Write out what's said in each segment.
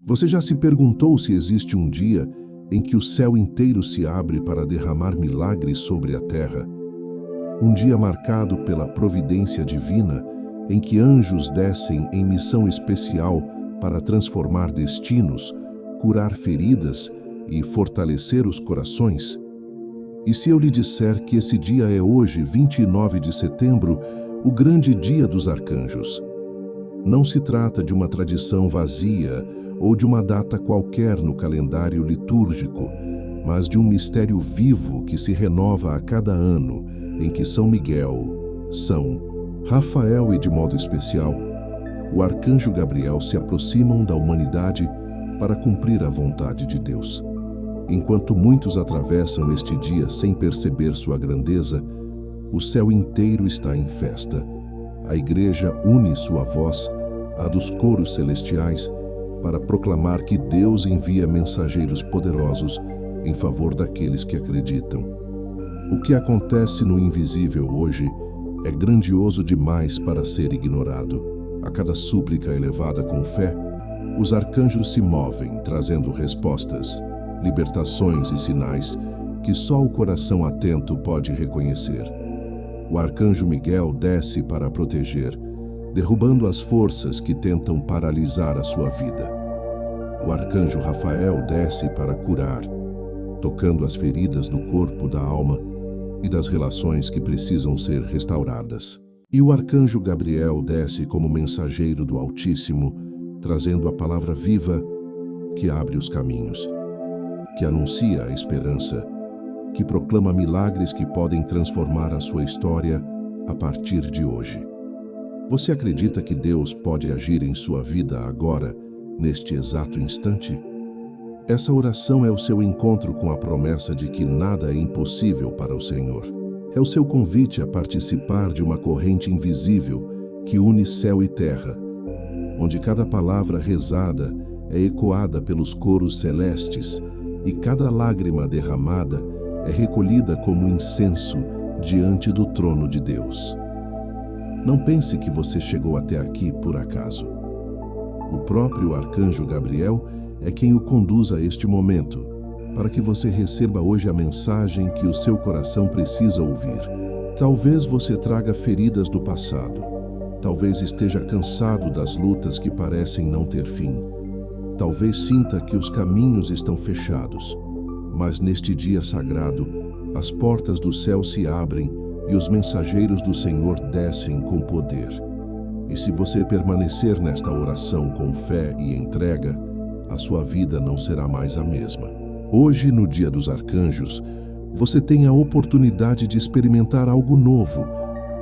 Você já se perguntou se existe um dia em que o céu inteiro se abre para derramar milagres sobre a terra? Um dia marcado pela providência divina, em que anjos descem em missão especial para transformar destinos, curar feridas e fortalecer os corações? E se eu lhe disser que esse dia é hoje, 29 de setembro, o grande dia dos arcanjos? Não se trata de uma tradição vazia ou de uma data qualquer no calendário litúrgico, mas de um mistério vivo que se renova a cada ano, em que São Miguel, São Rafael e, de modo especial, o arcanjo Gabriel se aproximam da humanidade para cumprir a vontade de Deus. Enquanto muitos atravessam este dia sem perceber sua grandeza, o céu inteiro está em festa. A Igreja une sua voz à dos coros celestiais para proclamar que Deus envia mensageiros poderosos em favor daqueles que acreditam. O que acontece no invisível hoje é grandioso demais para ser ignorado. A cada súplica elevada com fé, os arcanjos se movem, trazendo respostas, libertações e sinais que só o coração atento pode reconhecer. O arcanjo Miguel desce para proteger, derrubando as forças que tentam paralisar a sua vida. O arcanjo Rafael desce para curar, tocando as feridas do corpo, da alma e das relações que precisam ser restauradas. E o arcanjo Gabriel desce como mensageiro do Altíssimo, trazendo a palavra viva que abre os caminhos, que anuncia a esperança, que proclama milagres que podem transformar a sua história a partir de hoje. Você acredita que Deus pode agir em sua vida agora, neste exato instante? Essa oração é o seu encontro com a promessa de que nada é impossível para o Senhor. É o seu convite a participar de uma corrente invisível que une céu e terra, onde cada palavra rezada é ecoada pelos coros celestes e cada lágrima derramada é recolhida como incenso diante do trono de Deus. Não pense que você chegou até aqui por acaso. O próprio arcanjo Gabriel é quem o conduz a este momento, para que você receba hoje a mensagem que o seu coração precisa ouvir. Talvez você traga feridas do passado. Talvez esteja cansado das lutas que parecem não ter fim. Talvez sinta que os caminhos estão fechados. Mas neste dia sagrado, as portas do céu se abrem e os mensageiros do Senhor descem com poder. E se você permanecer nesta oração com fé e entrega, a sua vida não será mais a mesma. Hoje, no Dia dos Arcanjos, você tem a oportunidade de experimentar algo novo,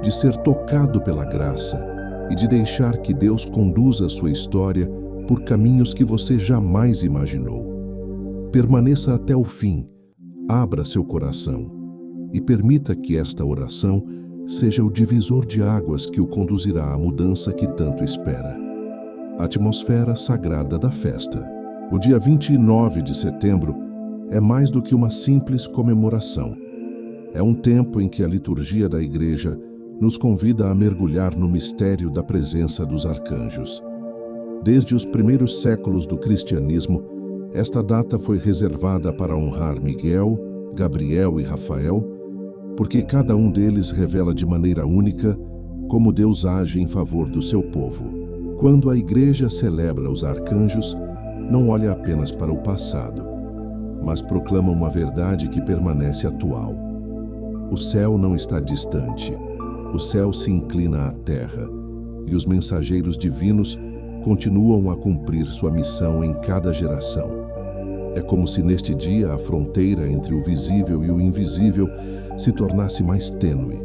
de ser tocado pela graça e de deixar que Deus conduza a sua história por caminhos que você jamais imaginou. Permaneça até o fim, abra seu coração e permita que esta oração seja o divisor de águas que o conduzirá à mudança que tanto espera. Atmosfera sagrada da festa. O dia 29 de setembro é mais do que uma simples comemoração. É um tempo em que a liturgia da Igreja nos convida a mergulhar no mistério da presença dos arcanjos. Desde os primeiros séculos do cristianismo, esta data foi reservada para honrar Miguel, Gabriel e Rafael, porque cada um deles revela de maneira única como Deus age em favor do seu povo. Quando a Igreja celebra os arcanjos, não olha apenas para o passado, mas proclama uma verdade que permanece atual. O céu não está distante, o céu se inclina à terra, e os mensageiros divinos continuam a cumprir sua missão em cada geração. É como se neste dia a fronteira entre o visível e o invisível se tornasse mais tênue.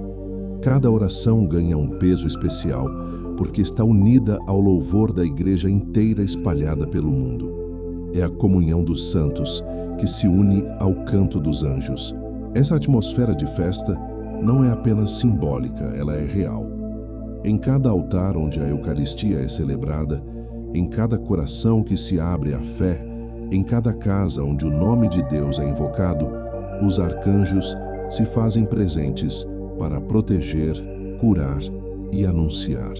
Cada oração ganha um peso especial porque está unida ao louvor da Igreja inteira espalhada pelo mundo. É a comunhão dos santos que se une ao canto dos anjos. Essa atmosfera de festa não é apenas simbólica, ela é real. Em cada altar onde a Eucaristia é celebrada, em cada coração que se abre à fé, em cada casa onde o nome de Deus é invocado, os arcanjos se fazem presentes para proteger, curar e anunciar.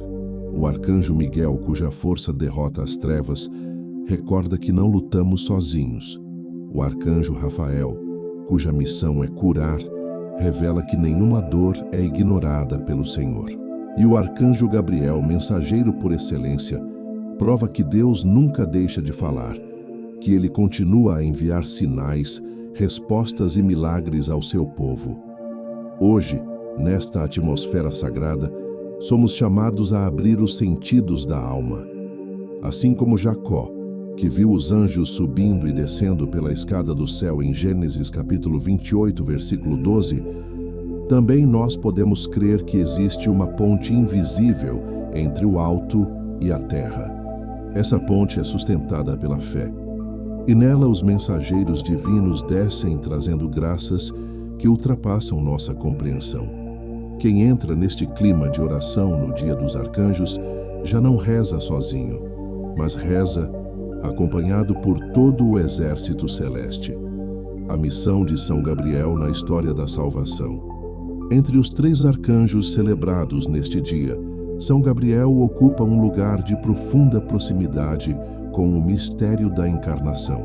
O arcanjo Miguel, cuja força derrota as trevas, recorda que não lutamos sozinhos. O arcanjo Rafael, cuja missão é curar, revela que nenhuma dor é ignorada pelo Senhor. E o arcanjo Gabriel, mensageiro por excelência, prova que Deus nunca deixa de falar, que ele continua a enviar sinais, respostas e milagres ao seu povo. Hoje, nesta atmosfera sagrada, somos chamados a abrir os sentidos da alma. Assim como Jacó, que viu os anjos subindo e descendo pela escada do céu em Gênesis capítulo 28, versículo 12, também nós podemos crer que existe uma ponte invisível entre o alto e a terra. Essa ponte é sustentada pela fé, e nela os mensageiros divinos descem trazendo graças que ultrapassam nossa compreensão. Quem entra neste clima de oração no dia dos arcanjos já não reza sozinho, mas reza acompanhado por todo o exército celeste. A missão de São Gabriel na história da salvação. Entre os 3 arcanjos celebrados neste dia, São Gabriel ocupa um lugar de profunda proximidade com o mistério da encarnação.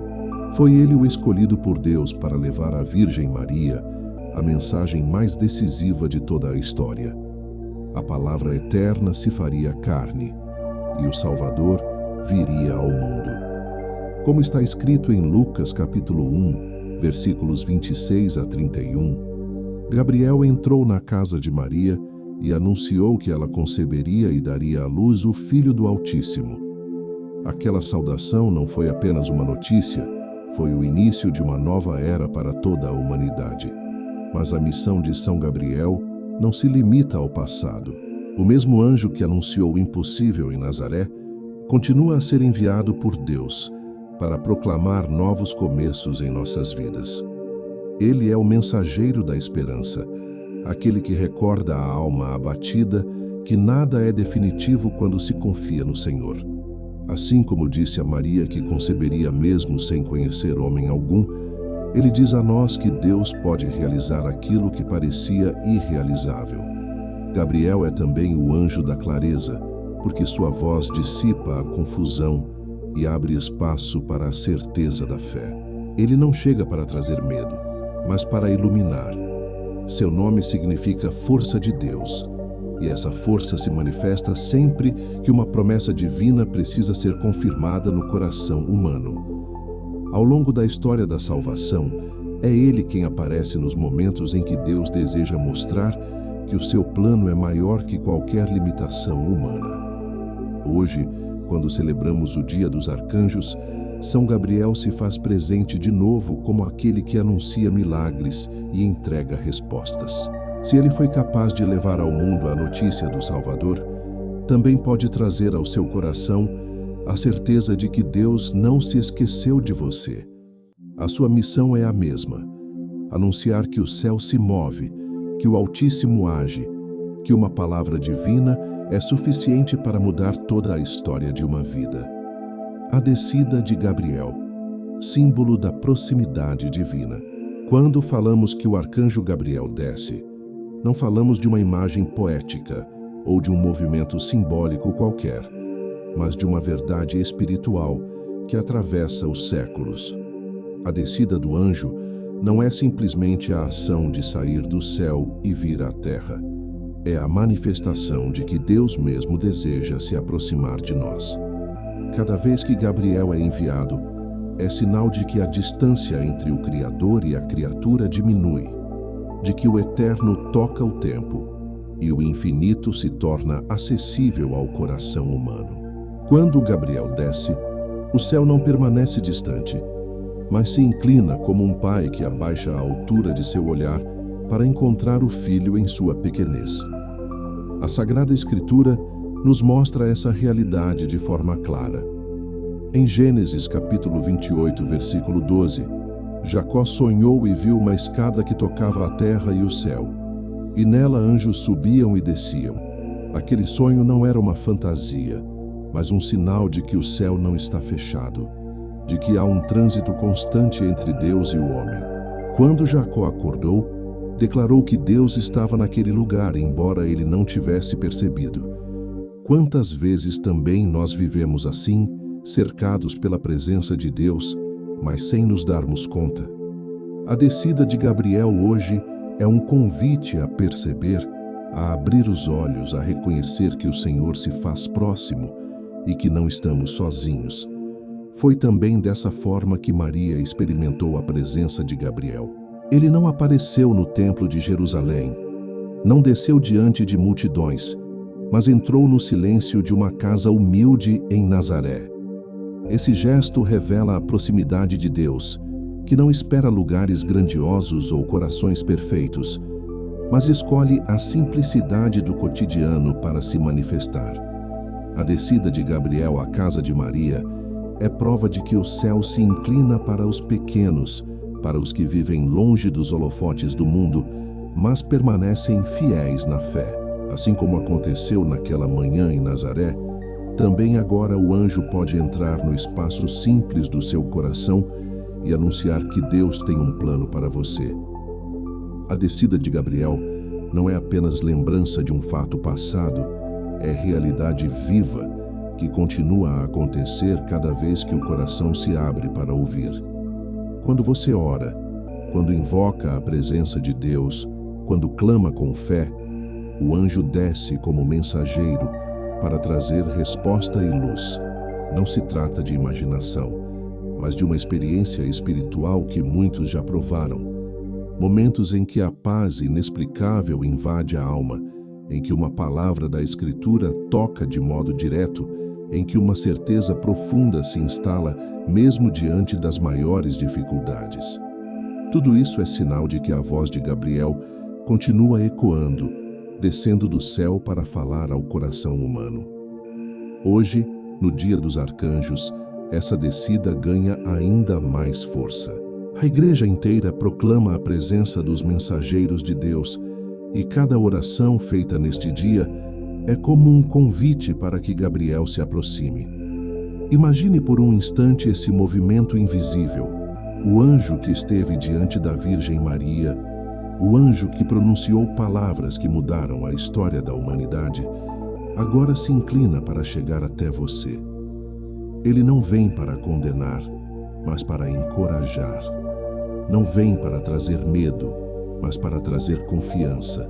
Foi ele o escolhido por Deus para levar à Virgem Maria a mensagem mais decisiva de toda a história. A palavra eterna se faria carne, e o Salvador viria ao mundo. Como está escrito em Lucas capítulo 1, versículos 26 a 31, Gabriel entrou na casa de Maria e anunciou que ela conceberia e daria à luz o Filho do Altíssimo. Aquela saudação não foi apenas uma notícia, foi o início de uma nova era para toda a humanidade. Mas a missão de São Gabriel não se limita ao passado. O mesmo anjo que anunciou o impossível em Nazaré continua a ser enviado por Deus para proclamar novos começos em nossas vidas. Ele é o mensageiro da esperança, aquele que recorda à alma abatida que nada é definitivo quando se confia no Senhor. Assim como disse a Maria que conceberia mesmo sem conhecer homem algum, ele diz a nós que Deus pode realizar aquilo que parecia irrealizável. Gabriel é também o anjo da clareza, porque sua voz dissipa a confusão e abre espaço para a certeza da fé. Ele não chega para trazer medo, mas para iluminar. Seu nome significa força de Deus, e essa força se manifesta sempre que uma promessa divina precisa ser confirmada no coração humano. Ao longo da história da salvação, é ele quem aparece nos momentos em que Deus deseja mostrar que o seu plano é maior que qualquer limitação humana. Hoje, quando celebramos o Dia dos Arcanjos, São Gabriel se faz presente de novo como aquele que anuncia milagres e entrega respostas. Se ele foi capaz de levar ao mundo a notícia do Salvador, também pode trazer ao seu coração a certeza de que Deus não se esqueceu de você. A sua missão é a mesma: anunciar que o céu se move, que o Altíssimo age, que uma palavra divina é suficiente para mudar toda a história de uma vida. A descida de Gabriel, símbolo da proximidade divina. Quando falamos que o arcanjo Gabriel desce, não falamos de uma imagem poética ou de um movimento simbólico qualquer, mas de uma verdade espiritual que atravessa os séculos. A descida do anjo não é simplesmente a ação de sair do céu e vir à terra. É a manifestação de que Deus mesmo deseja se aproximar de nós. Cada vez que Gabriel é enviado, é sinal de que a distância entre o Criador e a criatura diminui, de que o eterno toca o tempo e o infinito se torna acessível ao coração humano. Quando Gabriel desce, o céu não permanece distante, mas se inclina como um pai que abaixa a altura de seu olhar para encontrar o filho em sua pequenez. A Sagrada Escritura nos mostra essa realidade de forma clara. Em Gênesis capítulo 28, versículo 12, Jacó sonhou e viu uma escada que tocava a terra e o céu, e nela anjos subiam e desciam. Aquele sonho não era uma fantasia, mas um sinal de que o céu não está fechado, de que há um trânsito constante entre Deus e o homem. Quando Jacó acordou, declarou que Deus estava naquele lugar, embora ele não tivesse percebido. Quantas vezes também nós vivemos assim, cercados pela presença de Deus, mas sem nos darmos conta. A descida de Gabriel hoje é um convite a perceber, a abrir os olhos, a reconhecer que o Senhor se faz próximo e que não estamos sozinhos. Foi também dessa forma que Maria experimentou a presença de Gabriel. Ele não apareceu no templo de Jerusalém, não desceu diante de multidões, mas entrou no silêncio de uma casa humilde em Nazaré. Esse gesto revela a proximidade de Deus, que não espera lugares grandiosos ou corações perfeitos, mas escolhe a simplicidade do cotidiano para se manifestar. A descida de Gabriel à casa de Maria é prova de que o céu se inclina para os pequenos, para os que vivem longe dos holofotes do mundo, mas permanecem fiéis na fé. Assim como aconteceu naquela manhã em Nazaré, também agora o anjo pode entrar no espaço simples do seu coração e anunciar que Deus tem um plano para você. A descida de Gabriel não é apenas lembrança de um fato passado, é realidade viva que continua a acontecer cada vez que o coração se abre para ouvir. Quando você ora, quando invoca a presença de Deus, quando clama com fé, o anjo desce como mensageiro para trazer resposta e luz. Não se trata de imaginação, mas de uma experiência espiritual que muitos já provaram. Momentos em que a paz inexplicável invade a alma, em que uma palavra da Escritura toca de modo direto, em que uma certeza profunda se instala mesmo diante das maiores dificuldades. Tudo isso é sinal de que a voz de Gabriel continua ecoando, descendo do céu para falar ao coração humano. Hoje, no Dia dos Arcanjos, essa descida ganha ainda mais força. A igreja inteira proclama a presença dos mensageiros de Deus, e cada oração feita neste dia é como um convite para que Gabriel se aproxime. Imagine por um instante esse movimento invisível, o anjo que esteve diante da Virgem Maria, o anjo que pronunciou palavras que mudaram a história da humanidade, agora se inclina para chegar até você. Ele não vem para condenar, mas para encorajar. Não vem para trazer medo, mas para trazer confiança.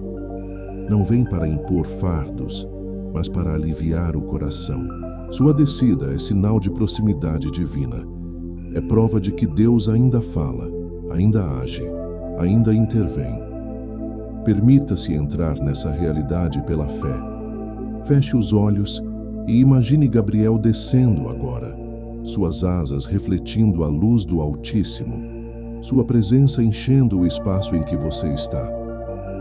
Não vem para impor fardos, mas para aliviar o coração. Sua descida é sinal de proximidade divina. É prova de que Deus ainda fala, ainda age, ainda intervém. Permita-se entrar nessa realidade pela fé. Feche os olhos e imagine Gabriel descendo agora, suas asas refletindo a luz do Altíssimo, sua presença enchendo o espaço em que você está.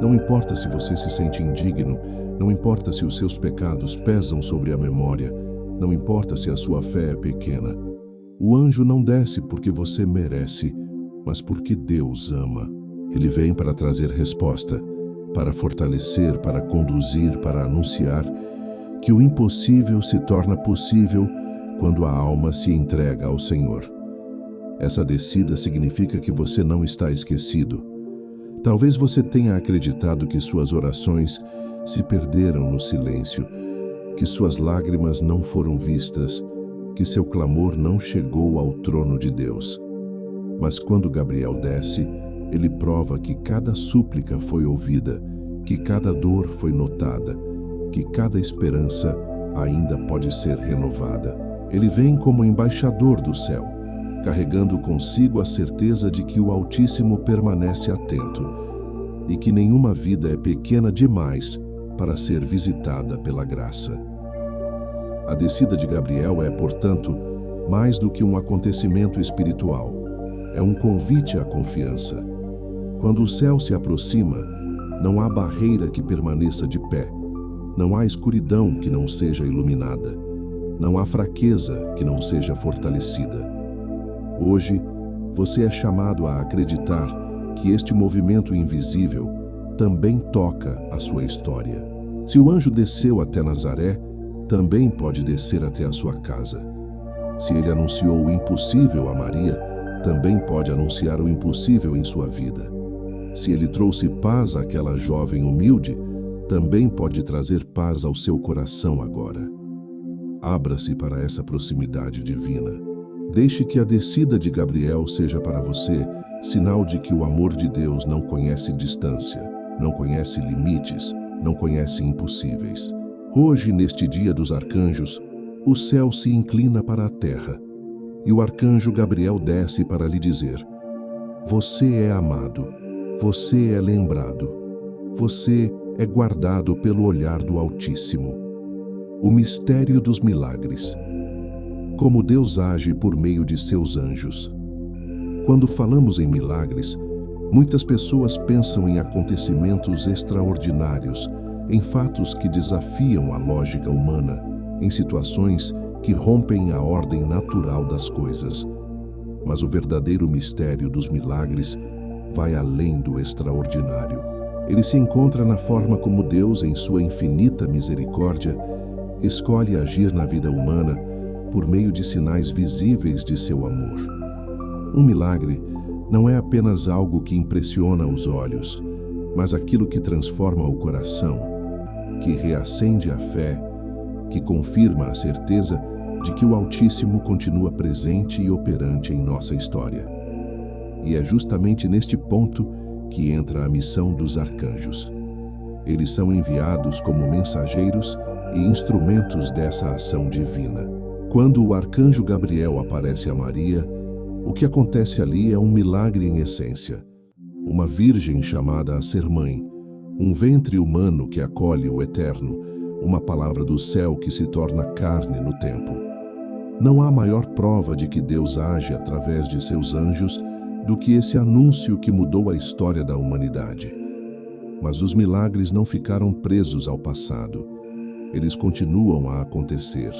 Não importa se você se sente indigno, não importa se os seus pecados pesam sobre a memória, não importa se a sua fé é pequena. O anjo não desce porque você merece, mas porque Deus ama. Ele vem para trazer resposta, para fortalecer, para conduzir, para anunciar que o impossível se torna possível quando a alma se entrega ao Senhor. Essa descida significa que você não está esquecido. Talvez você tenha acreditado que suas orações se perderam no silêncio, que suas lágrimas não foram vistas, que seu clamor não chegou ao trono de Deus. Mas quando Gabriel desce, ele prova que cada súplica foi ouvida, que cada dor foi notada, que cada esperança ainda pode ser renovada. Ele vem como embaixador do céu, carregando consigo a certeza de que o Altíssimo permanece atento e que nenhuma vida é pequena demais para ser visitada pela graça. A descida de Gabriel é, portanto, mais do que um acontecimento espiritual. É um convite à confiança. Quando o céu se aproxima, não há barreira que permaneça de pé. Não há escuridão que não seja iluminada. Não há fraqueza que não seja fortalecida. Hoje, você é chamado a acreditar que este movimento invisível também toca a sua história. Se o anjo desceu até Nazaré, também pode descer até a sua casa. Se ele anunciou o impossível a Maria, também pode anunciar o impossível em sua vida. Se ele trouxe paz àquela jovem humilde, também pode trazer paz ao seu coração agora. Abra-se para essa proximidade divina. Deixe que a descida de Gabriel seja para você sinal de que o amor de Deus não conhece distância, não conhece limites, não conhece impossíveis. Hoje, neste dia dos arcanjos, o céu se inclina para a terra e o arcanjo Gabriel desce para lhe dizer: você é amado, você é lembrado, você é guardado pelo olhar do Altíssimo. O mistério dos milagres. Como Deus age por meio de seus anjos. Quando falamos em milagres, muitas pessoas pensam em acontecimentos extraordinários, em fatos que desafiam a lógica humana, em situações que rompem a ordem natural das coisas. Mas o verdadeiro mistério dos milagres vai além do extraordinário. Ele se encontra na forma como Deus, em sua infinita misericórdia, escolhe agir na vida humana por meio de sinais visíveis de seu amor. Um milagre não é apenas algo que impressiona os olhos, mas aquilo que transforma o coração, que reacende a fé, que confirma a certeza de que o Altíssimo continua presente e operante em nossa história. E é justamente neste ponto que entra a missão dos arcanjos. Eles são enviados como mensageiros e instrumentos dessa ação divina. Quando o arcanjo Gabriel aparece a Maria, o que acontece ali é um milagre em essência. Uma virgem chamada a ser mãe, um ventre humano que acolhe o eterno, uma palavra do céu que se torna carne no tempo. Não há maior prova de que Deus age através de seus anjos do que esse anúncio que mudou a história da humanidade. Mas os milagres não ficaram presos ao passado. Eles continuam a acontecer,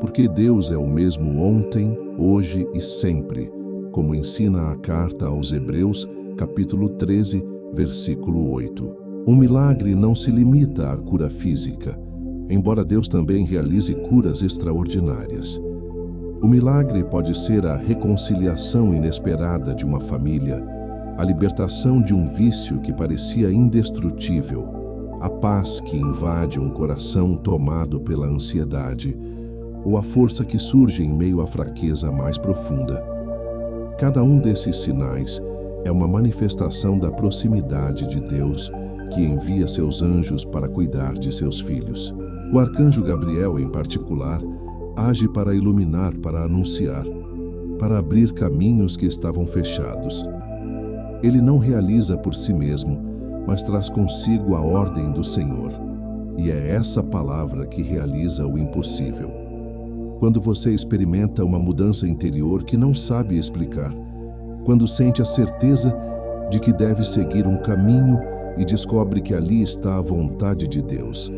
porque Deus é o mesmo ontem, hoje e sempre, como ensina a carta aos Hebreus, capítulo 13, versículo 8. Um milagre não se limita à cura física, embora Deus também realize curas extraordinárias. O milagre pode ser a reconciliação inesperada de uma família, a libertação de um vício que parecia indestrutível, a paz que invade um coração tomado pela ansiedade, ou a força que surge em meio à fraqueza mais profunda. Cada um desses sinais é uma manifestação da proximidade de Deus, que envia seus anjos para cuidar de seus filhos. O arcanjo Gabriel, em particular, age para iluminar, para anunciar, para abrir caminhos que estavam fechados. Ele não realiza por si mesmo, mas traz consigo a ordem do Senhor. E é essa palavra que realiza o impossível. Quando você experimenta uma mudança interior que não sabe explicar, quando sente a certeza de que deve seguir um caminho e descobre que ali está a vontade de Deus,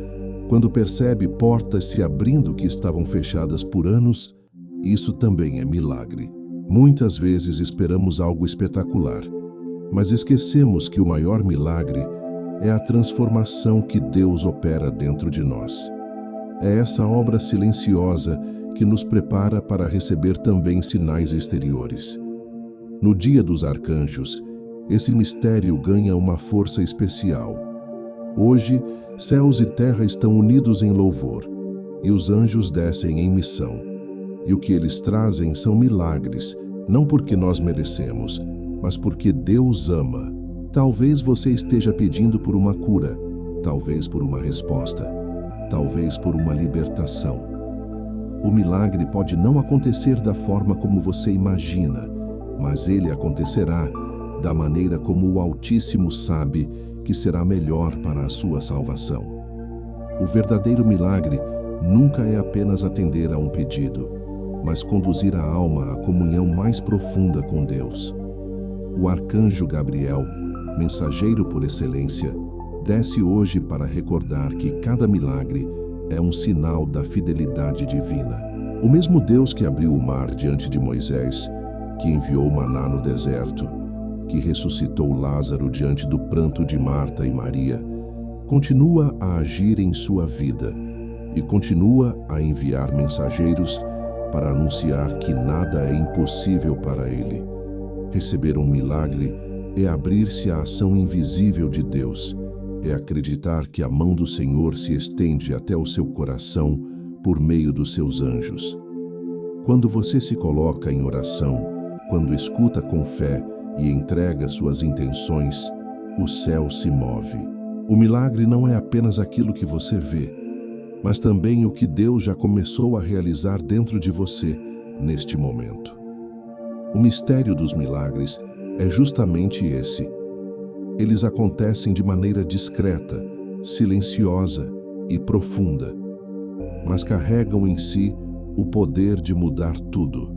quando percebe portas se abrindo que estavam fechadas por anos, isso também é milagre. Muitas vezes esperamos algo espetacular, mas esquecemos que o maior milagre é a transformação que Deus opera dentro de nós. É essa obra silenciosa que nos prepara para receber também sinais exteriores. No dia dos arcanjos, esse mistério ganha uma força especial. Hoje, céus e terra estão unidos em louvor, e os anjos descem em missão. E o que eles trazem são milagres, não porque nós merecemos, mas porque Deus ama. Talvez você esteja pedindo por uma cura, talvez por uma resposta, talvez por uma libertação. O milagre pode não acontecer da forma como você imagina, mas ele acontecerá da maneira como o Altíssimo sabe que será melhor para a sua salvação. O verdadeiro milagre nunca é apenas atender a um pedido, mas conduzir a alma à comunhão mais profunda com Deus. O arcanjo Gabriel, mensageiro por excelência, desce hoje para recordar que cada milagre é um sinal da fidelidade divina. O mesmo Deus que abriu o mar diante de Moisés, que enviou maná no deserto, que ressuscitou Lázaro diante do pranto de Marta e Maria, continua a agir em sua vida e continua a enviar mensageiros para anunciar que nada é impossível para ele. Receber um milagre é abrir-se à ação invisível de Deus, é acreditar que a mão do Senhor se estende até o seu coração por meio dos seus anjos. Quando você se coloca em oração, quando escuta com fé e entrega suas intenções, o céu se move. O milagre não é apenas aquilo que você vê, mas também o que Deus já começou a realizar dentro de você neste momento. O mistério dos milagres é justamente esse. Eles acontecem de maneira discreta, silenciosa e profunda, mas carregam em si o poder de mudar tudo.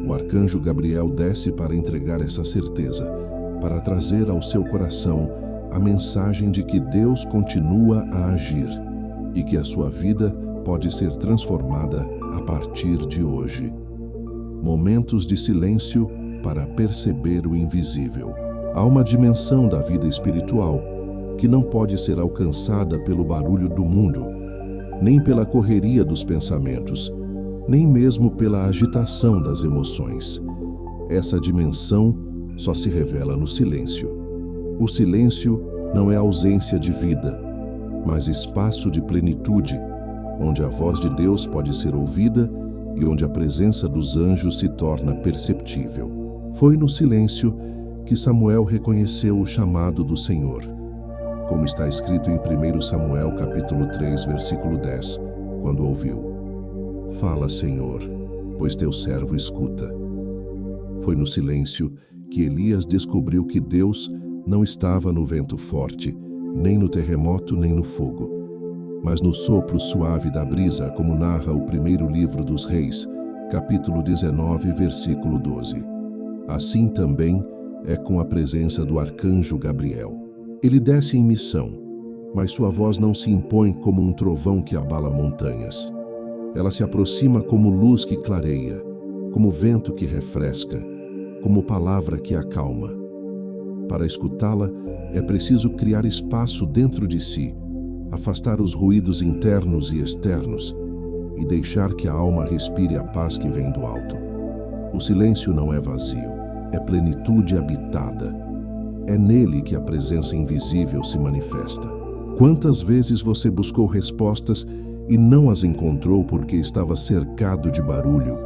O arcanjo Gabriel desce para entregar essa certeza, para trazer ao seu coração a mensagem de que Deus continua a agir e que a sua vida pode ser transformada a partir de hoje. Momentos de silêncio para perceber o invisível. Há uma dimensão da vida espiritual que não pode ser alcançada pelo barulho do mundo, nem pela correria dos pensamentos, nem mesmo pela agitação das emoções. Essa dimensão só se revela no silêncio. O silêncio não é ausência de vida, mas espaço de plenitude, onde a voz de Deus pode ser ouvida e onde a presença dos anjos se torna perceptível. Foi no silêncio que Samuel reconheceu o chamado do Senhor, como está escrito em 1 Samuel capítulo 3, versículo 10, quando ouviu: "Fala, Senhor, pois teu servo escuta." Foi no silêncio que Elias descobriu que Deus não estava no vento forte, nem no terremoto, nem no fogo, mas no sopro suave da brisa, como narra o primeiro livro dos Reis, capítulo 19, versículo 12. Assim também é com a presença do arcanjo Gabriel. Ele desce em missão, mas sua voz não se impõe como um trovão que abala montanhas. Ela se aproxima como luz que clareia, como vento que refresca, como palavra que acalma. Para escutá-la, é preciso criar espaço dentro de si, afastar os ruídos internos e externos e deixar que a alma respire a paz que vem do alto. O silêncio não é vazio, é plenitude habitada. É nele que a presença invisível se manifesta. Quantas vezes você buscou respostas e não as encontrou porque estava cercado de barulho?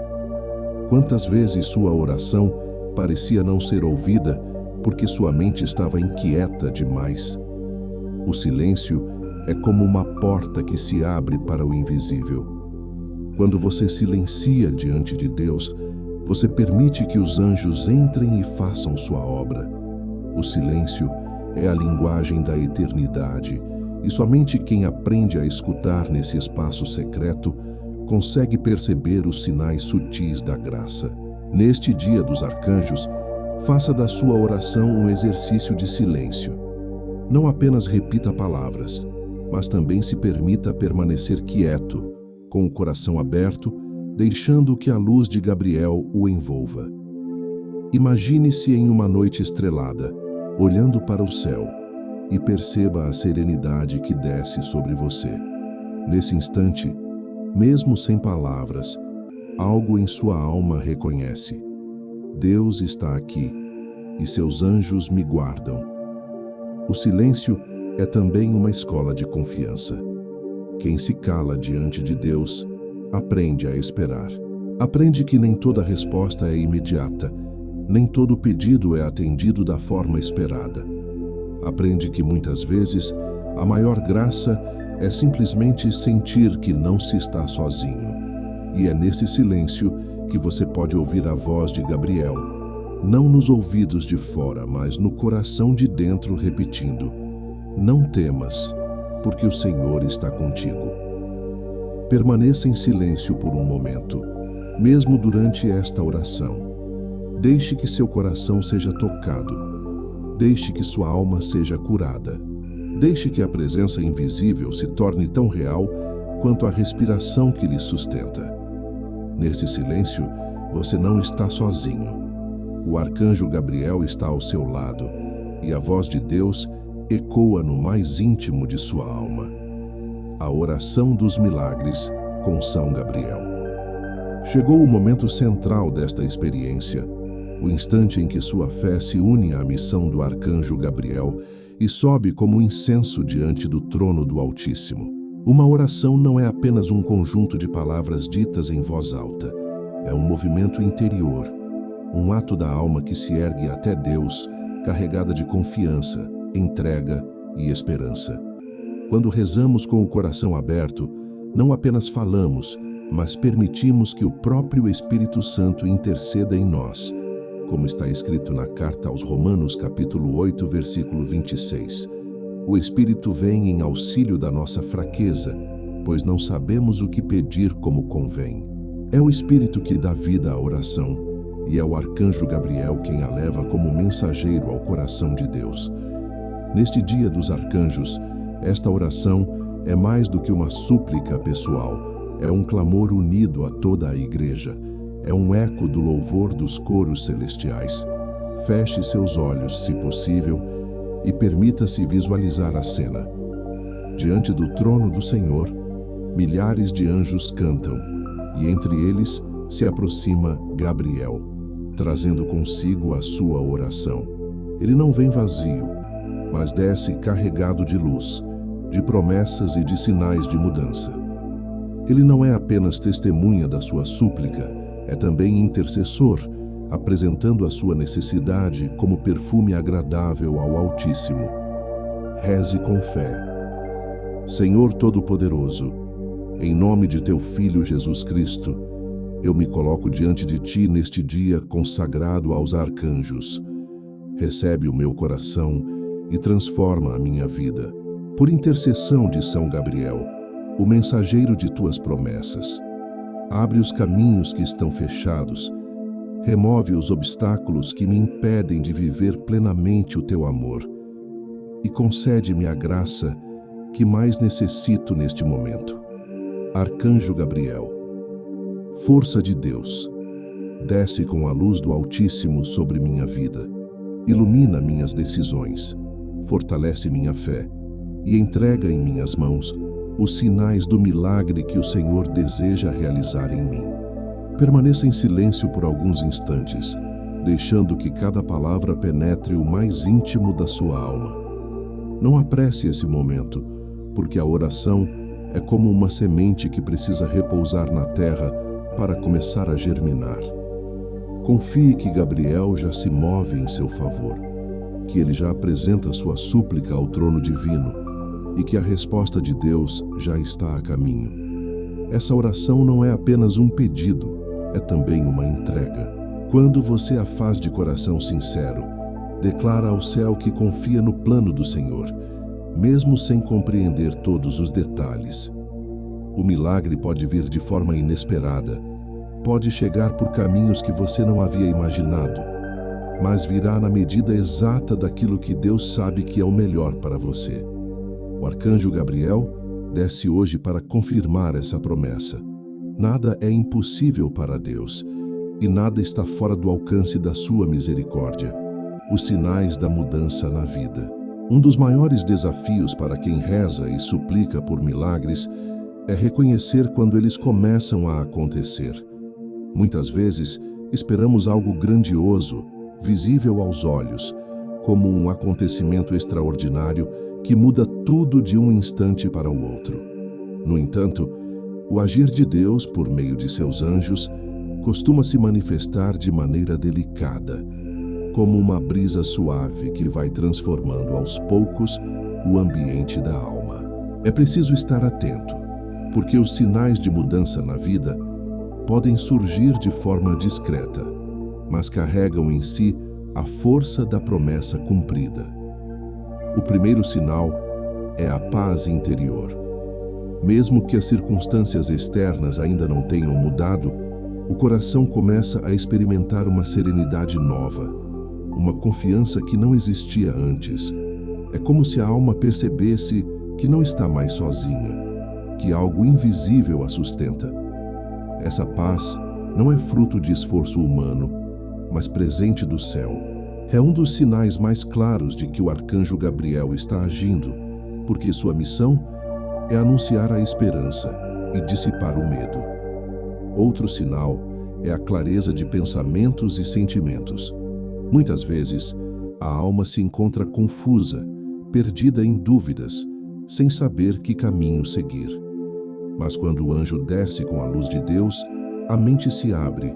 Quantas vezes sua oração parecia não ser ouvida porque sua mente estava inquieta demais? O silêncio é como uma porta que se abre para o invisível. Quando você silencia diante de Deus, você permite que os anjos entrem e façam sua obra. O silêncio é a linguagem da eternidade, e somente quem aprende a escutar nesse espaço secreto consegue perceber os sinais sutis da graça. Neste dia dos arcanjos, faça da sua oração um exercício de silêncio. Não apenas repita palavras, mas também se permita permanecer quieto, com o coração aberto, deixando que a luz de Gabriel o envolva. Imagine-se em uma noite estrelada, olhando para o céu, e perceba a serenidade que desce sobre você. Nesse instante, mesmo sem palavras, algo em sua alma reconhece: Deus está aqui, e seus anjos me guardam. O silêncio é também uma escola de confiança. Quem se cala diante de Deus, aprende a esperar. Aprende que nem toda resposta é imediata, nem todo pedido é atendido da forma esperada. Aprende que muitas vezes a maior graça é simplesmente sentir que não se está sozinho. E é nesse silêncio que você pode ouvir a voz de Gabriel, não nos ouvidos de fora, mas no coração de dentro, repetindo: "Não temas, porque o Senhor está contigo." Permaneça em silêncio por um momento, mesmo durante esta oração. Deixe que seu coração seja tocado. Deixe que sua alma seja curada. Deixe que a presença invisível se torne tão real quanto a respiração que lhe sustenta. Nesse silêncio, você não está sozinho. O arcanjo Gabriel está ao seu lado, e a voz de Deus ecoa no mais íntimo de sua alma. A oração dos milagres com São Gabriel. Chegou o momento central desta experiência, o instante em que sua fé se une à missão do arcanjo Gabriel e sobe como incenso diante do trono do Altíssimo. Uma oração não é apenas um conjunto de palavras ditas em voz alta. É um movimento interior, um ato da alma que se ergue até Deus, carregada de confiança, entrega e esperança. Quando rezamos com o coração aberto, não apenas falamos, mas permitimos que o próprio Espírito Santo interceda em nós, como está escrito na carta aos Romanos, capítulo 8, versículo 26. O Espírito vem em auxílio da nossa fraqueza, pois não sabemos o que pedir como convém. É o Espírito que dá vida à oração, e é o arcanjo Gabriel quem a leva como mensageiro ao coração de Deus. Neste dia dos arcanjos, esta oração é mais do que uma súplica pessoal, é um clamor unido a toda a igreja, é um eco do louvor dos coros celestiais. Feche seus olhos, se possível, e permita-se visualizar a cena. Diante do trono do Senhor, milhares de anjos cantam, e entre eles se aproxima Gabriel, trazendo consigo a sua oração. Ele não vem vazio, mas desce carregado de luz, de promessas e de sinais de mudança. Ele não é apenas testemunha da sua súplica, é também intercessor, apresentando a sua necessidade como perfume agradável ao Altíssimo. Reze com fé. Senhor Todo-Poderoso, em nome de Teu Filho Jesus Cristo, eu me coloco diante de Ti neste dia consagrado aos arcanjos. Recebe o meu coração e transforma a minha vida. Por intercessão de São Gabriel, o mensageiro de Tuas promessas, abre os caminhos que estão fechados, remove os obstáculos que me impedem de viver plenamente o Teu amor e concede-me a graça que mais necessito neste momento. Arcanjo Gabriel, força de Deus, desce com a luz do Altíssimo sobre minha vida, ilumina minhas decisões, fortalece minha fé e entrega em minhas mãos os sinais do milagre que o Senhor deseja realizar em mim. Permaneça em silêncio por alguns instantes, deixando que cada palavra penetre o mais íntimo da sua alma. Não apresse esse momento, porque a oração é como uma semente que precisa repousar na terra para começar a germinar. Confie que Gabriel já se move em seu favor, que ele já apresenta sua súplica ao trono divino e que a resposta de Deus já está a caminho. Essa oração não é apenas um pedido, é também uma entrega. Quando você a faz de coração sincero, declara ao céu que confia no plano do Senhor, mesmo sem compreender todos os detalhes. O milagre pode vir de forma inesperada, pode chegar por caminhos que você não havia imaginado, mas virá na medida exata daquilo que Deus sabe que é o melhor para você. O arcanjo Gabriel desce hoje para confirmar essa promessa. Nada é impossível para Deus, e nada está fora do alcance da sua misericórdia. Os sinais da mudança na vida. Um dos maiores desafios para quem reza e suplica por milagres é reconhecer quando eles começam a acontecer. Muitas vezes, esperamos algo grandioso, visível aos olhos, como um acontecimento extraordinário que muda tudo de um instante para o outro. No entanto, o agir de Deus por meio de seus anjos costuma se manifestar de maneira delicada, como uma brisa suave que vai transformando aos poucos o ambiente da alma. É preciso estar atento, porque os sinais de mudança na vida podem surgir de forma discreta, mas carregam em si a força da promessa cumprida. O primeiro sinal é a paz interior. Mesmo que as circunstâncias externas ainda não tenham mudado, o coração começa a experimentar uma serenidade nova, uma confiança que não existia antes. É como se a alma percebesse que não está mais sozinha, que algo invisível a sustenta. Essa paz não é fruto de esforço humano, mas presente do céu. É um dos sinais mais claros de que o arcanjo Gabriel está agindo, porque sua missão é anunciar a esperança e dissipar o medo. Outro sinal é a clareza de pensamentos e sentimentos. Muitas vezes, a alma se encontra confusa, perdida em dúvidas, sem saber que caminho seguir. Mas quando o anjo desce com a luz de Deus, a mente se abre.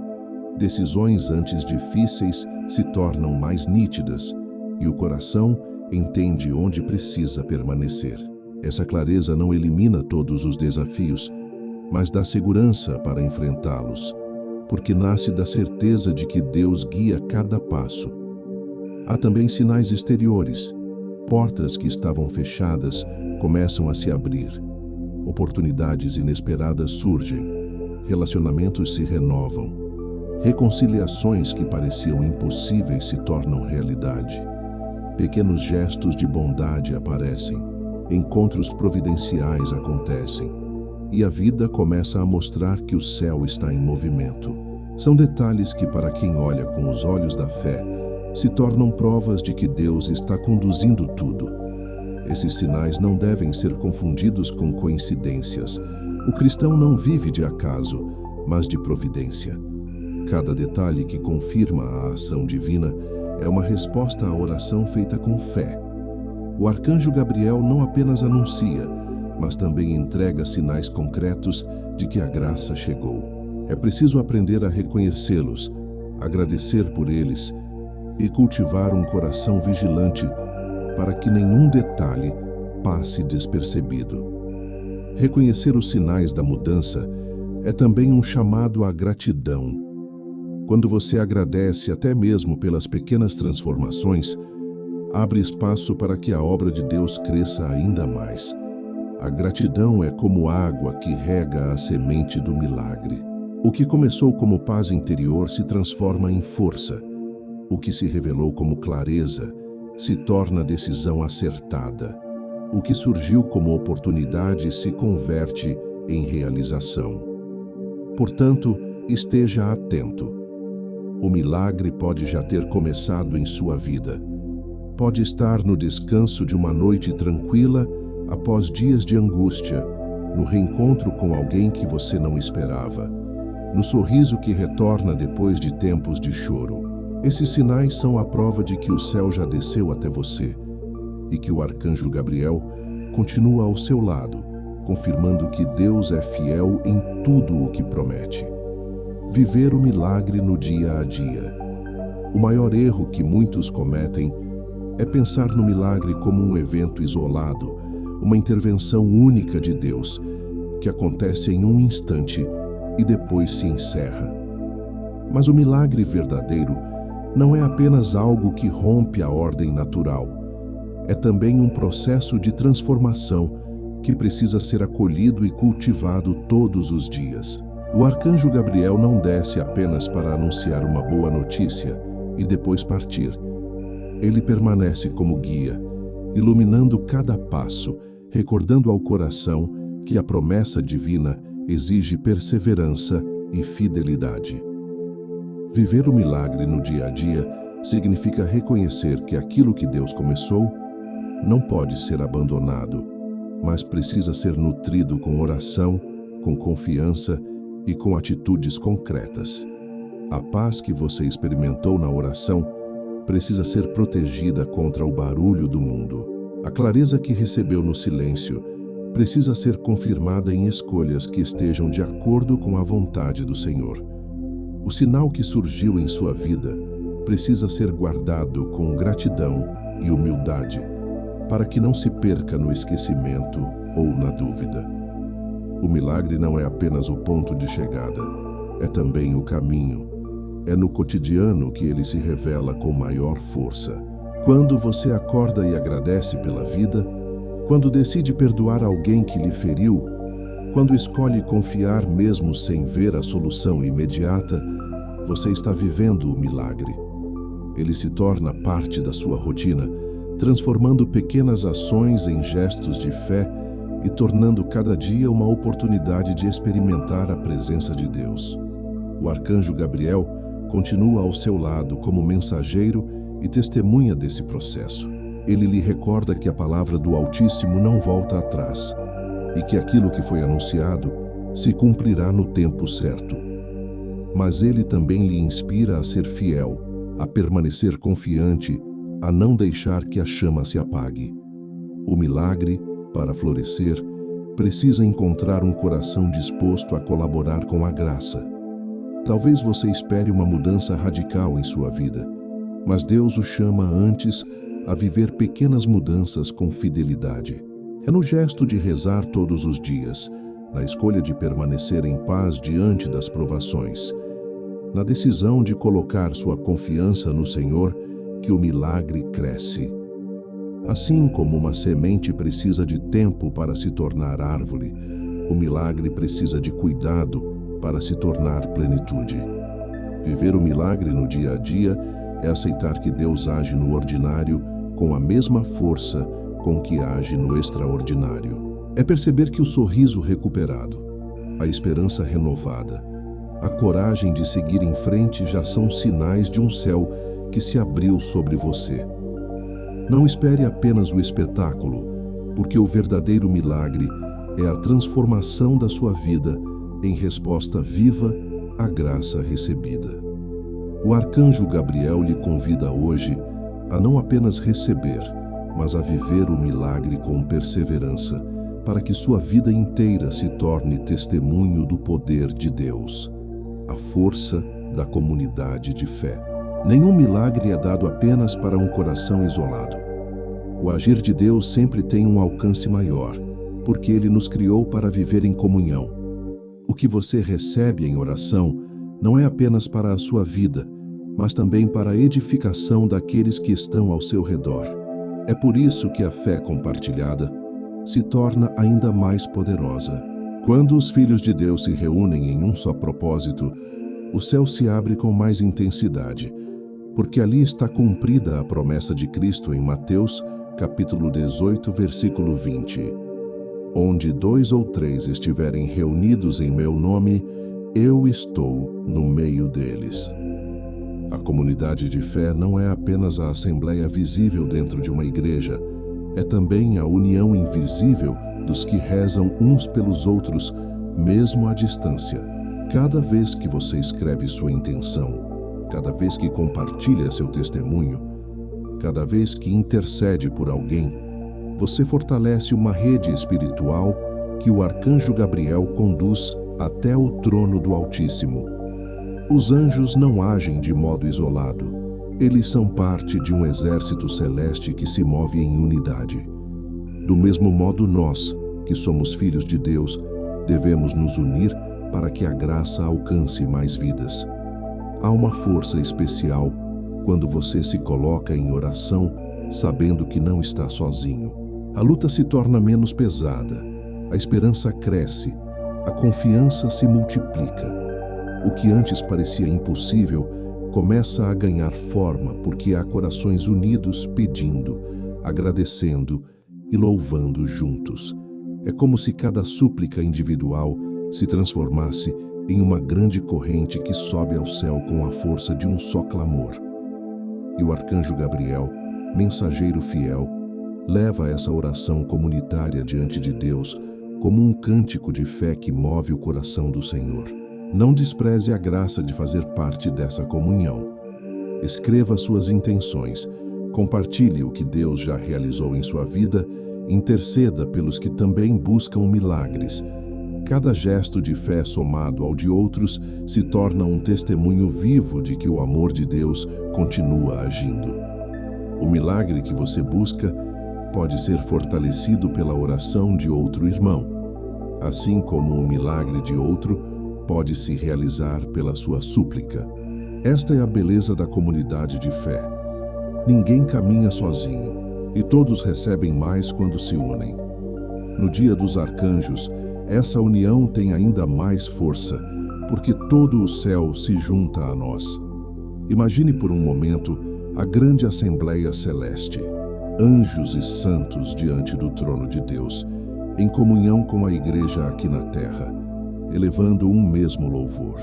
Decisões antes difíceis se tornam mais nítidas e o coração entende onde precisa permanecer. Essa clareza não elimina todos os desafios, mas dá segurança para enfrentá-los, porque nasce da certeza de que Deus guia cada passo. Há também sinais exteriores. Portas que estavam fechadas começam a se abrir. Oportunidades inesperadas surgem. Relacionamentos se renovam. Reconciliações que pareciam impossíveis se tornam realidade. Pequenos gestos de bondade aparecem. Encontros providenciais acontecem. E a vida começa a mostrar que o céu está em movimento. São detalhes que, para quem olha com os olhos da fé, se tornam provas de que Deus está conduzindo tudo. Esses sinais não devem ser confundidos com coincidências. O cristão não vive de acaso, mas de providência. Cada detalhe que confirma a ação divina é uma resposta à oração feita com fé. O arcanjo Gabriel não apenas anuncia, mas também entrega sinais concretos de que a graça chegou. É preciso aprender a reconhecê-los, agradecer por eles e cultivar um coração vigilante para que nenhum detalhe passe despercebido. Reconhecer os sinais da mudança é também um chamado à gratidão. Quando você agradece até mesmo pelas pequenas transformações, abre espaço para que a obra de Deus cresça ainda mais. A gratidão é como água que rega a semente do milagre. O que começou como paz interior se transforma em força. O que se revelou como clareza se torna decisão acertada. O que surgiu como oportunidade se converte em realização. Portanto, esteja atento. O milagre pode já ter começado em sua vida. Pode estar no descanso de uma noite tranquila após dias de angústia, no reencontro com alguém que você não esperava, no sorriso que retorna depois de tempos de choro. Esses sinais são a prova de que o céu já desceu até você e que o arcanjo Gabriel continua ao seu lado, confirmando que Deus é fiel em tudo o que promete. Viver o milagre no dia a dia. O maior erro que muitos cometem é pensar no milagre como um evento isolado, uma intervenção única de Deus, que acontece em um instante e depois se encerra. Mas o milagre verdadeiro não é apenas algo que rompe a ordem natural. É também um processo de transformação que precisa ser acolhido e cultivado todos os dias. O arcanjo Gabriel não desce apenas para anunciar uma boa notícia e depois partir. Ele permanece como guia, iluminando cada passo, recordando ao coração que a promessa divina exige perseverança e fidelidade. Viver o milagre no dia a dia significa reconhecer que aquilo que Deus começou não pode ser abandonado, mas precisa ser nutrido com oração, com confiança e com atitudes concretas. A paz que você experimentou na oração precisa ser protegida contra o barulho do mundo. A clareza que recebeu no silêncio precisa ser confirmada em escolhas que estejam de acordo com a vontade do Senhor. O sinal que surgiu em sua vida precisa ser guardado com gratidão e humildade, para que não se perca no esquecimento ou na dúvida. O milagre não é apenas o ponto de chegada, é também o caminho. É no cotidiano que ele se revela com maior força. Quando você acorda e agradece pela vida, quando decide perdoar alguém que lhe feriu, quando escolhe confiar mesmo sem ver a solução imediata, você está vivendo o milagre. Ele se torna parte da sua rotina, transformando pequenas ações em gestos de fé e tornando cada dia uma oportunidade de experimentar a presença de Deus. O arcanjo Gabriel continua ao seu lado como mensageiro e testemunha desse processo. Ele lhe recorda que a palavra do Altíssimo não volta atrás e que aquilo que foi anunciado se cumprirá no tempo certo. Mas ele também lhe inspira a ser fiel, a permanecer confiante, a não deixar que a chama se apague. O milagre para florescer, precisa encontrar um coração disposto a colaborar com a graça. Talvez você espere uma mudança radical em sua vida, mas Deus o chama antes a viver pequenas mudanças com fidelidade. É no gesto de rezar todos os dias, na escolha de permanecer em paz diante das provações, na decisão de colocar sua confiança no Senhor, que o milagre cresce. Assim como uma semente precisa de tempo para se tornar árvore, o milagre precisa de cuidado para se tornar plenitude. Viver o milagre no dia a dia é aceitar que Deus age no ordinário com a mesma força com que age no extraordinário. É perceber que o sorriso recuperado, a esperança renovada, a coragem de seguir em frente já são sinais de um céu que se abriu sobre você. Não espere apenas o espetáculo, porque o verdadeiro milagre é a transformação da sua vida em resposta viva à graça recebida. O arcanjo Gabriel lhe convida hoje a não apenas receber, mas a viver o milagre com perseverança, para que sua vida inteira se torne testemunho do poder de Deus, a força da comunidade de fé. Nenhum milagre é dado apenas para um coração isolado. O agir de Deus sempre tem um alcance maior, porque Ele nos criou para viver em comunhão. O que você recebe em oração não é apenas para a sua vida, mas também para a edificação daqueles que estão ao seu redor. É por isso que a fé compartilhada se torna ainda mais poderosa. Quando os filhos de Deus se reúnem em um só propósito, o céu se abre com mais intensidade, porque ali está cumprida a promessa de Cristo em Mateus, capítulo 18, versículo 20. Onde 2 ou 3 estiverem reunidos em meu nome, eu estou no meio deles. A comunidade de fé não é apenas a assembleia visível dentro de uma igreja, é também a união invisível dos que rezam uns pelos outros, mesmo à distância. Cada vez que você escreve sua intenção, cada vez que compartilha seu testemunho, cada vez que intercede por alguém, você fortalece uma rede espiritual que o arcanjo Gabriel conduz até o trono do Altíssimo. Os anjos não agem de modo isolado. Eles são parte de um exército celeste que se move em unidade. Do mesmo modo, nós, que somos filhos de Deus, devemos nos unir para que a graça alcance mais vidas. Há uma força especial quando você se coloca em oração, sabendo que não está sozinho. A luta se torna menos pesada, a esperança cresce, a confiança se multiplica. O que antes parecia impossível começa a ganhar forma porque há corações unidos pedindo, agradecendo e louvando juntos. É como se cada súplica individual se transformasse em uma grande corrente que sobe ao céu com a força de um só clamor. E o arcanjo Gabriel, mensageiro fiel, leva essa oração comunitária diante de Deus como um cântico de fé que move o coração do Senhor. Não despreze a graça de fazer parte dessa comunhão. Escreva suas intenções, compartilhe o que Deus já realizou em sua vida, interceda pelos que também buscam milagres. Cada gesto de fé somado ao de outros se torna um testemunho vivo de que o amor de Deus continua agindo. O milagre que você busca pode ser fortalecido pela oração de outro irmão, assim como o milagre de outro pode se realizar pela sua súplica. Esta é a beleza da comunidade de fé. Ninguém caminha sozinho, e todos recebem mais quando se unem. No dia dos arcanjos, essa união tem ainda mais força, porque todo o céu se junta a nós. Imagine por um momento a grande Assembleia Celeste, anjos e santos diante do trono de Deus, em comunhão com a Igreja aqui na Terra, elevando um mesmo louvor.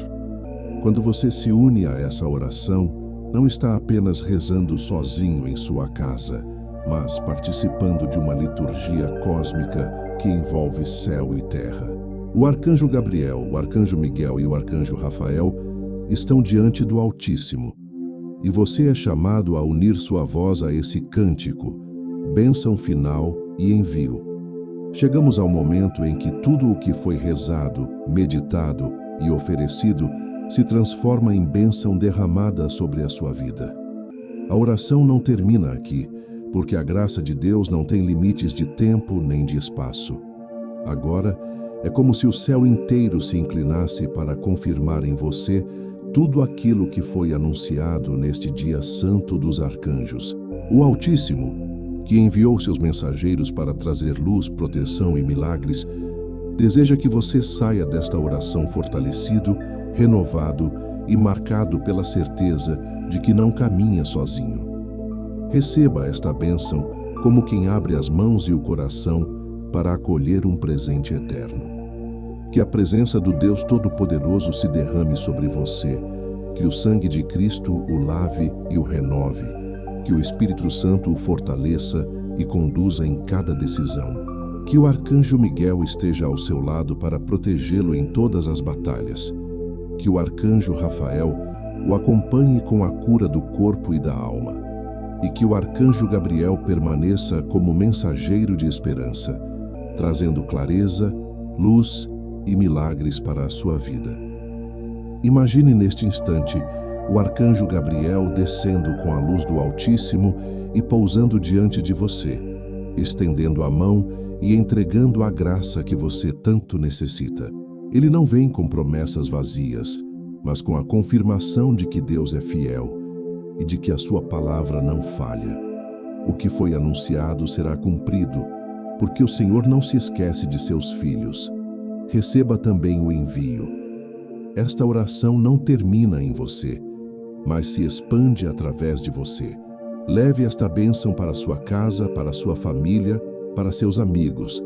Quando você se une a essa oração, não está apenas rezando sozinho em sua casa, mas participando de uma liturgia cósmica que envolve céu e terra. O arcanjo Gabriel, o arcanjo Miguel e o arcanjo Rafael estão diante do Altíssimo, e você é chamado a unir sua voz a esse cântico, bênção final e envio. chegamos ao momento em que tudo o que foi rezado, meditado e oferecido se transforma em bênção derramada sobre a sua vida. A oração não termina aqui, porque a graça de Deus não tem limites de tempo nem de espaço. Agora, é como se o céu inteiro se inclinasse para confirmar em você tudo aquilo que foi anunciado neste dia santo dos arcanjos. O Altíssimo, que enviou seus mensageiros para trazer luz, proteção e milagres, deseja que você saia desta oração fortalecido, renovado e marcado pela certeza de que não caminha sozinho. Receba esta bênção como quem abre as mãos e o coração para acolher um presente eterno. Que a presença do Deus Todo-Poderoso se derrame sobre você, que o sangue de Cristo o lave e o renove, que o Espírito Santo o fortaleça e conduza em cada decisão. Que o arcanjo Miguel esteja ao seu lado para protegê-lo em todas as batalhas. Que o arcanjo Rafael o acompanhe com a cura do corpo e da alma. E que o arcanjo Gabriel permaneça como mensageiro de esperança, trazendo clareza, luz e milagres para a sua vida. Imagine neste instante o arcanjo Gabriel descendo com a luz do Altíssimo e pousando diante de você, estendendo a mão e entregando a graça que você tanto necessita. Ele não vem com promessas vazias, mas com a confirmação de que Deus é fiel e de que a sua palavra não falha. O que foi anunciado será cumprido, porque o Senhor não se esquece de seus filhos. Receba também o envio. Esta oração não termina em você, mas se expande através de você. Leve esta bênção para sua casa, para sua família, para seus amigos.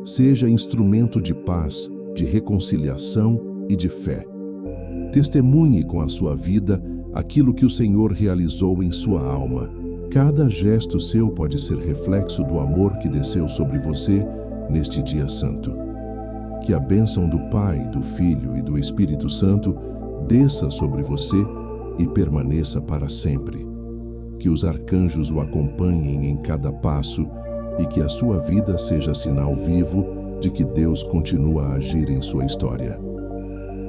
Seja instrumento de paz, de reconciliação e de fé. Testemunhe com a sua vida aquilo que o Senhor realizou em sua alma. Cada gesto seu pode ser reflexo do amor que desceu sobre você neste dia santo. Que a bênção do Pai, do Filho e do Espírito Santo desça sobre você e permaneça para sempre. Que os arcanjos o acompanhem em cada passo e que a sua vida seja sinal vivo de que Deus continua a agir em sua história.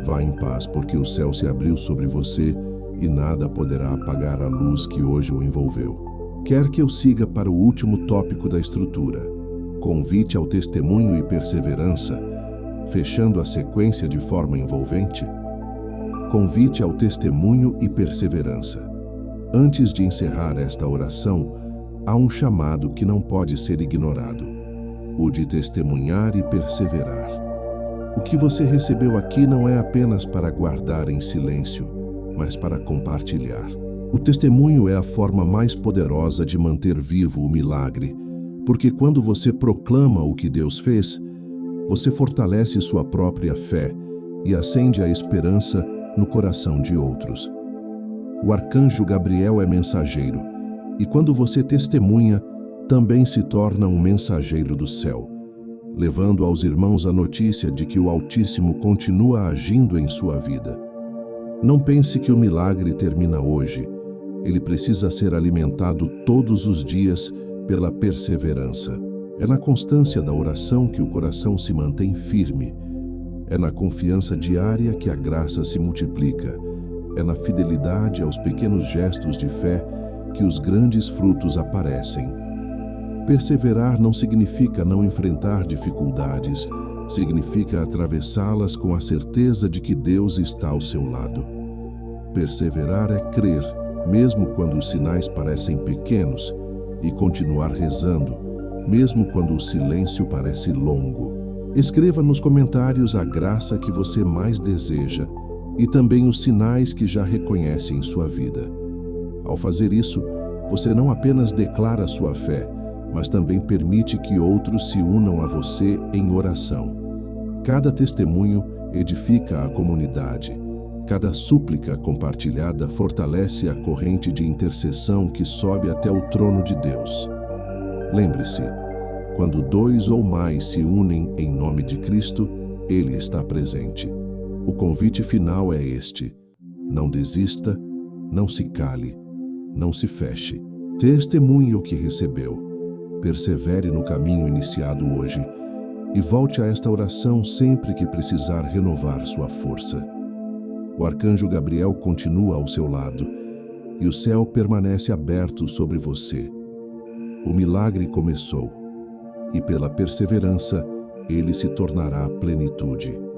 Vá em paz, porque o céu se abriu sobre você e nada poderá apagar a luz que hoje o envolveu. Quer que eu siga para o último tópico da estrutura, convite ao testemunho e perseverança, fechando a sequência de forma envolvente? Convite ao testemunho e perseverança. Antes de encerrar esta oração, há um chamado que não pode ser ignorado: o de testemunhar e perseverar. O que você recebeu aqui não é apenas para guardar em silêncio, mas para compartilhar. O testemunho é a forma mais poderosa de manter vivo o milagre, porque quando você proclama o que Deus fez, você fortalece sua própria fé e acende a esperança no coração de outros. O arcanjo Gabriel é mensageiro, e quando você testemunha, também se torna um mensageiro do céu, levando aos irmãos a notícia de que o Altíssimo continua agindo em sua vida. Não pense que o milagre termina hoje. Ele precisa ser alimentado todos os dias pela perseverança. É na constância da oração que o coração se mantém firme. É na confiança diária que a graça se multiplica. É na fidelidade aos pequenos gestos de fé que os grandes frutos aparecem. Perseverar não significa não enfrentar dificuldades, significa atravessá-las com a certeza de que Deus está ao seu lado. Perseverar é crer, mesmo quando os sinais parecem pequenos, e continuar rezando, mesmo quando o silêncio parece longo. Escreva nos comentários a graça que você mais deseja e também os sinais que já reconhece em sua vida. Ao fazer isso, você não apenas declara sua fé, mas também permite que outros se unam a você em oração. Cada testemunho edifica a comunidade. Cada súplica compartilhada fortalece a corrente de intercessão que sobe até o trono de Deus. Lembre-se, quando 2 ou mais se unem em nome de Cristo, Ele está presente. O convite final é este: não desista, não se cale, não se feche. Testemunhe o que recebeu. Persevere no caminho iniciado hoje e volte a esta oração sempre que precisar renovar sua força. O arcanjo Gabriel continua ao seu lado e o céu permanece aberto sobre você. O milagre começou e, pela perseverança, ele se tornará plenitude.